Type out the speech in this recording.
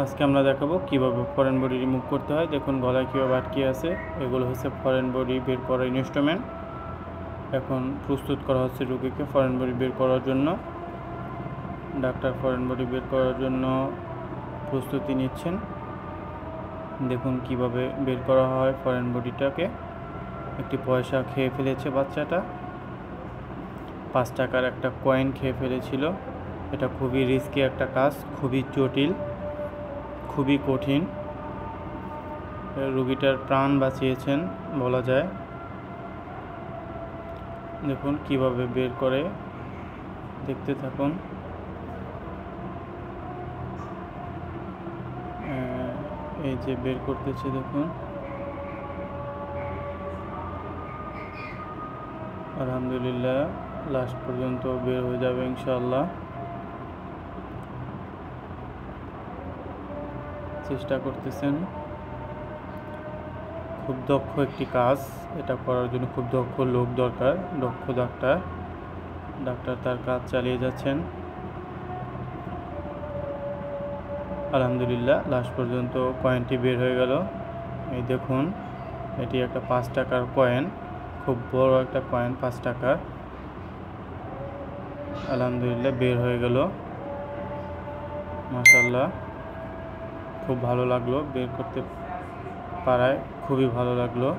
আজকে আমরা দেখাবো কিভাবে ফরেন বডি রিমুভ করতে হয়। দেখুন গলায় কীভাবে আটকে আছে। এগুলো হচ্ছে ফরেন বডি বের করার ইনস্ট্রুমেন্ট। এখন প্রস্তুত করা হচ্ছে রোগীকে ফরেন বডি বের করার জন্য। ডাক্তার ফরেন বডি বের করার জন্য প্রস্তুতি নিচ্ছেন। দেখুন কিভাবে বের করা হয় ফরেন বডিটাকে। একটি পয়সা খেয়ে ফেলেছে বাচ্চাটা, 5 টাকার একটা কয়েন খেয়ে ফেলেছিল। এটা খুবই রিস্কি একটা কাজ, খুবই জটিল, খুবই কঠিন। রোগীটার প্রাণ বাঁচিয়েছেন বলা যায়। দেখুন কিভাবে বের করে, দেখতে থাকুন। এই যে বের করতেছে, দেখুন। আলহামদুলিল্লাহ, লাস্ট পর্যন্ত বের হয়ে যাবে ইনশাআল্লাহ। চেষ্টা করতেছেন। খুব দক্ষ একটি কাজ, এটা করার জন্য খুব দক্ষ লোক দরকার, দক্ষ ডাক্তার। ডাক্তার তার কাজ চালিয়ে যাচ্ছেন। আলহামদুলিল্লাহ, লাস্ট পর্যন্ত কয়েনটি বের হয়ে গেল। এই দেখুন, এটি একটা 5 টাকার কয়েন, খুব বড় একটা কয়েন, 5 টাকার। আলহামদুলিল্লাহ, বের হয়ে গেল। মাশাআল্লাহ, খুব ভালো লাগলো, বের করতে পারায় খুবই ভালো লাগলো।